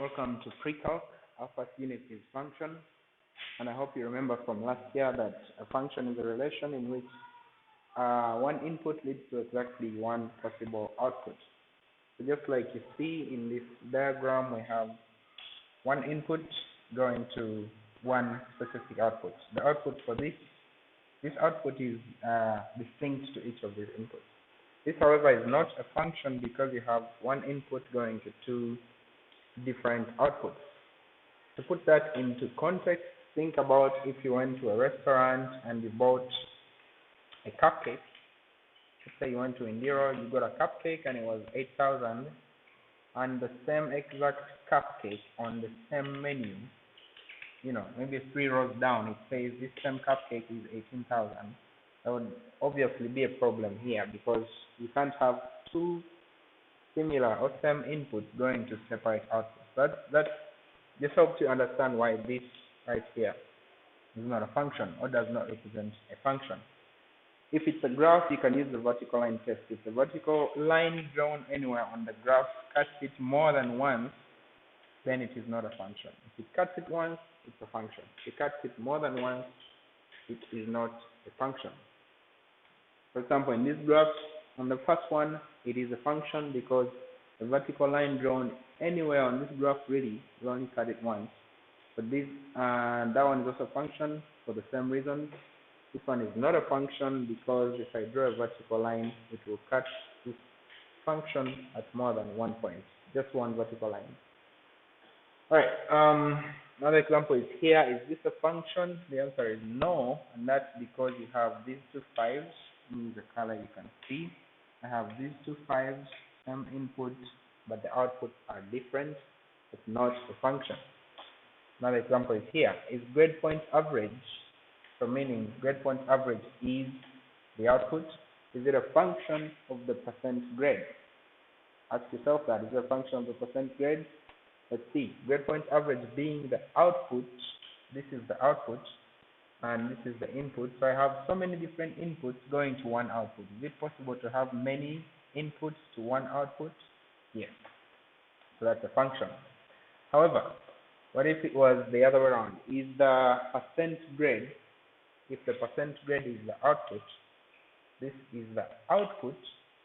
Welcome to Pre-Calc. Our first unit is function, and I hope you remember from last year that a function is a relation in which one input leads to exactly one possible output. So just like you see in this diagram, we have one input going to one specific output. The output for this output is distinct to each of these inputs. This, however, is not a function because you have one input going to two different outputs. To put that into context, think about if you went to a restaurant and you bought a cupcake. Let's say you went to Indiro, you got a cupcake and it was 8,000, and the same exact cupcake on the same menu, maybe 3 rows down, it says this same cupcake is 18,000. That would obviously be a problem here because you can't have two similar or same inputs going to separate outputs. That just helps you understand why this right here is not a function or does not represent a function. If it's a graph, you can use the vertical line test. If the vertical line drawn anywhere on the graph cuts it more than once, then it is not a function. If it cuts it once, it's a function. If it cuts it more than once, it is not a function. For example, in this graph, on the first one, it is a function because the vertical line drawn anywhere on this graph really will only cut it once. But that one is also a function for the same reason. This one is not a function because if I draw a vertical line, it will cut this function at more than one point, just one vertical line. Alright, another example is here. Is this a function? The answer is no, and that's because you have these two fives. This is the color you can see. I have these two fives, same input, but the outputs are different. It's not a function. Another example is here. Is grade point average, so meaning grade point average is the output, is it a function of the percent grade? Ask yourself that. Is it a function of the percent grade? Let's see. Grade point average being the output, this is the output, and this is the input. So I have so many different inputs going to one output. Is it possible to have many inputs to one output? Yes. So that's a function. However, what if it was the other way around? Is the percent grade, if the percent grade is the output, this is the output,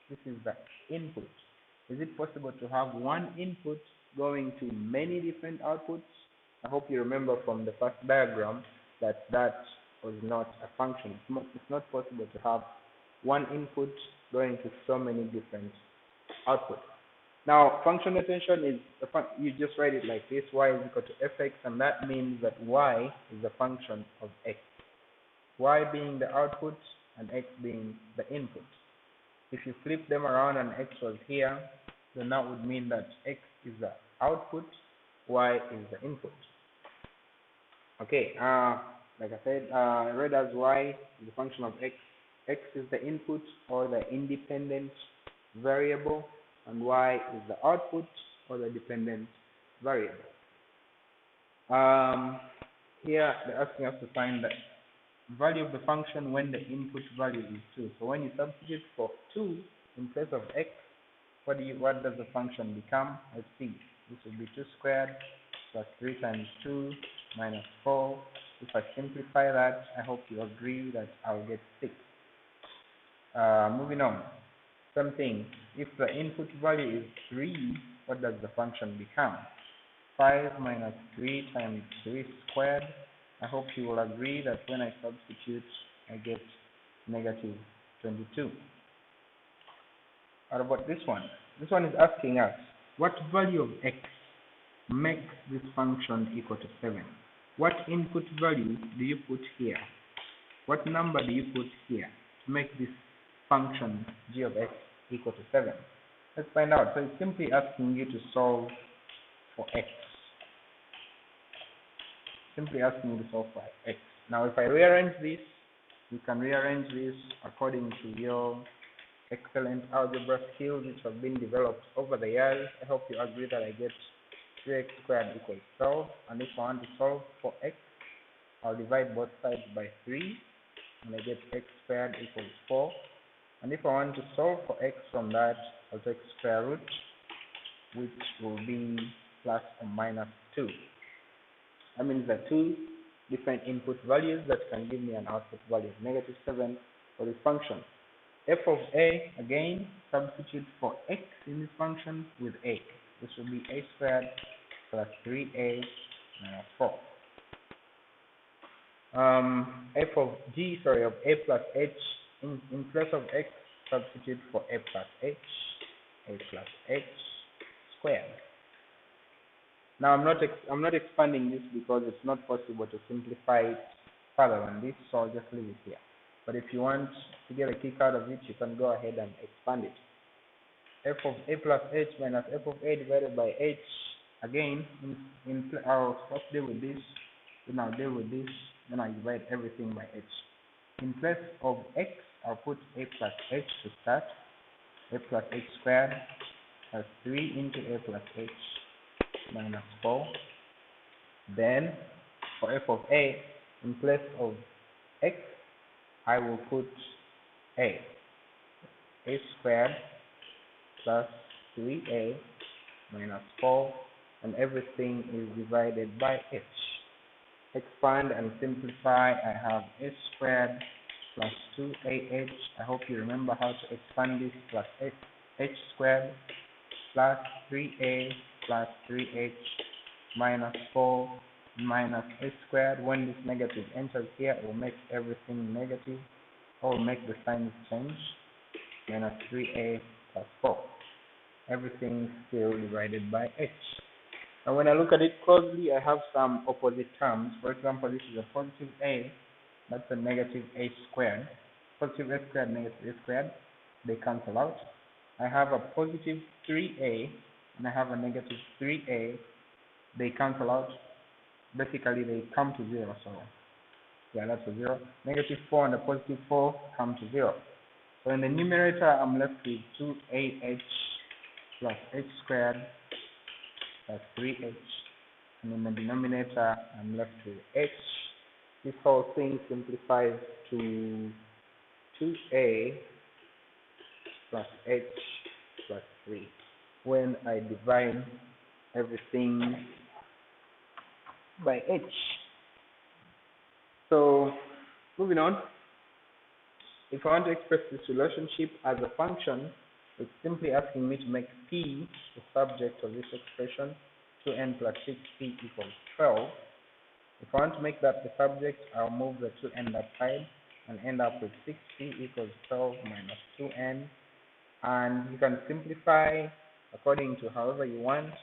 this is the input. Is it possible to have one input going to many different outputs? I hope you remember from the first diagram that was not a function. It's not possible to have one input going to so many different outputs. Now, function notation is you just write it like this: y is equal to fx, and that means that y is a function of x. Y being the output and x being the input. If you flip them around and x was here, then that would mean that x is the output, y is the input. Okay, like I said, I read as y is a function of x. X is the input or the independent variable, and y is the output or the dependent variable. Here they're asking us to find the value of the function when the input value is 2. So when you substitute for 2 in place of x, what does the function become? Let's see. This will be 2 squared plus 3 times 2 minus 4. If I simplify that, I hope you agree that I'll get 6. Moving on. Same thing. If the input value is 3, what does the function become? 5 minus 3 times 3 squared. I hope you will agree that when I substitute, I get negative 22. What about this one? This one is asking us, what value of x makes this function equal to 7? What input value do you put here? What number do you put here to make this function g of x equal to 7? Let's find out. So it's simply asking you to solve for x. Simply asking you to solve for x. Now if I rearrange this, you can rearrange this according to your excellent algebra skills which have been developed over the years. I hope you agree that I get 3x squared equals 12, and if I want to solve for x, I'll divide both sides by 3, and I get x squared equals 4. And if I want to solve for x from that, I'll take square root, which will be plus or minus 2. That means there are two different input values that can give me an output value of negative 7 for this function. F of a, again, substitute for x in this function with a. This will be a squared plus 3a minus 4. Of a plus h, in place of x, substitute for a plus h squared. Now I'm not expanding this because it's not possible to simplify it further than this, so I'll just leave it here. But if you want to get a kick out of it, you can go ahead and expand it. F of a plus h minus f of a divided by h. Again, I'll first deal with this, then I'll deal with this, then I divide everything by h. In place of x, I'll put a plus h to start. A plus h squared plus 3 into a plus h minus 4. Then, for f of a, in place of x, I will put a squared plus 3a minus 4, and everything is divided by h. Expand and simplify. I have a squared plus 2ah. I hope you remember how to expand this, plus h squared plus 3a plus 3h minus 4 minus h squared. When this negative enters here, it will make everything negative, or make the signs change. Minus 3a plus 4. Everything still divided by h. And when I look at it closely, I have some opposite terms. For example, this is a positive a, that's a negative a squared. Positive a squared, negative a squared, they cancel out. I have a positive 3a, and I have a negative 3a, they cancel out. Basically, they come to 0, so yeah, that's a 0. Negative 4 and a positive 4 come to 0. So in the numerator, I'm left with 2ah plus h squared plus 3h. And in the denominator, I'm left with h. This whole thing simplifies to 2a plus h plus 3 when I divide everything by h. So, moving on. If I want to express this relationship as a function, it's simply asking me to make p the subject of this expression. 2n plus 6p equals 12. If I want to make that the subject, I'll move the 2n that side and end up with 6p equals 12 minus 2n. And you can simplify according to however you want,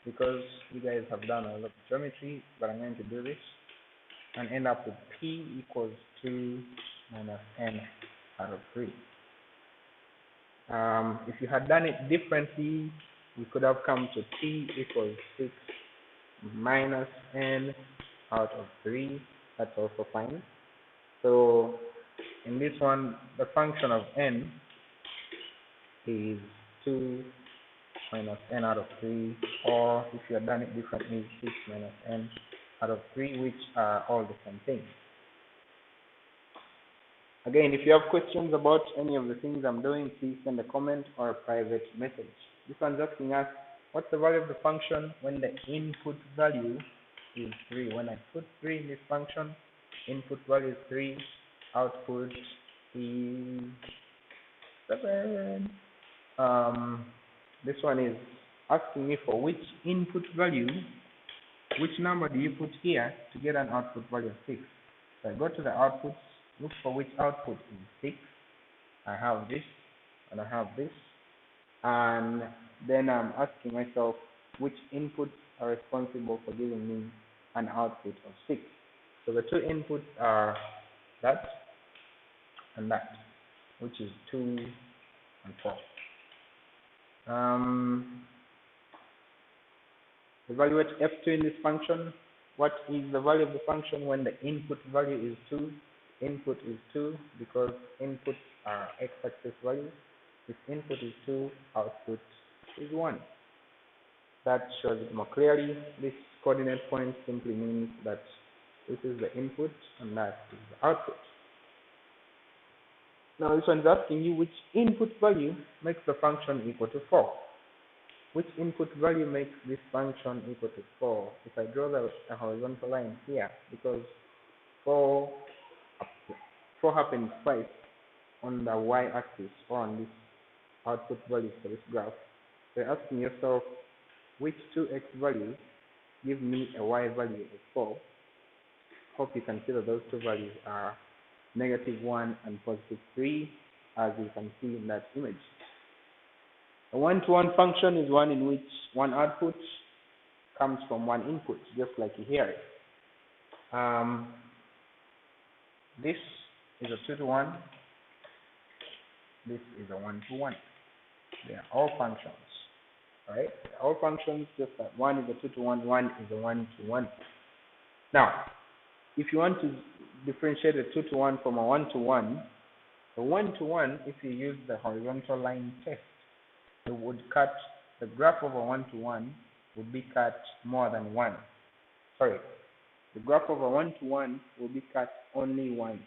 because you guys have done a lot of geometry, but I'm going to do this and end up with p equals 2 minus n out of 3. If you had done it differently, you could have come to p equals 6 minus n out of 3. That's also fine. So in this one, the function of n is 2 minus n out of 3, or if you had done it differently, 6 minus n out of 3, which are all the same thing. Again, if you have questions about any of the things I'm doing, please send a comment or a private message. This one's asking us, what's the value of the function when the input value is 3? When I put 3 in this function, input value is 3, output is 7. This one is asking me for which input value, which number do you put here to get an output value of 6. So I go to the outputs, look for which output is 6. I have this, and I have this. And then I'm asking myself which inputs are responsible for giving me an output of 6. So the two inputs are that and that, which is 2 and 4. Evaluate f2 in this function. What is the value of the function when the input value is 2? Input is 2 because inputs are x-axis values. If input is 2, output is 1. That shows it more clearly. This coordinate point simply means that this is the input and that is the output. Now this one is asking you which input value makes the function equal to 4. Which input value makes this function equal to 4? If I draw a horizontal line here, because 4, 4 happens twice on the y-axis or on this output values for this graph. So you're asking yourself, which 2x values give me a y value of 4? Hope you can see that those two values are -1 and +3, as you can see in that image. A one-to-one function is one in which one output comes from one input, just like you hear it. This is a 2-to-1. This is a 1-to-1. They are all functions, right? All functions, just that one is a 2-to-1, one is a 1-to-1. Now, if you want to differentiate a 2-to-1 from a 1-to-1, the 1-to-1, if you use the horizontal line test, it would cut, the graph of a 1-to-1 would be cut more than one. Sorry, the graph of a 1-to-1 will be cut only once.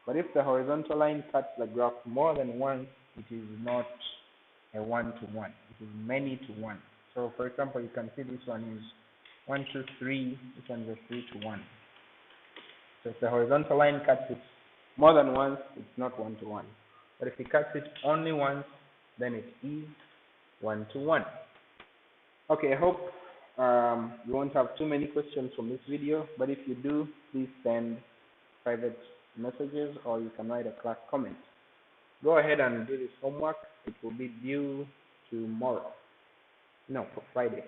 But if the horizontal line cuts the graph more than once, it is not a 1-to-1. It is many to one. So for example, you can see this one is 1, 2, 3, this one is a 3-to-1. So if the horizontal line cuts it more than once, it's not 1-to-1. But if it cuts it only once, then it is 1-to-1. Okay, I hope you won't have too many questions from this video, but if you do, please send private messages or you can write a class comment. Go ahead and do this homework. It will be due tomorrow. No, Friday.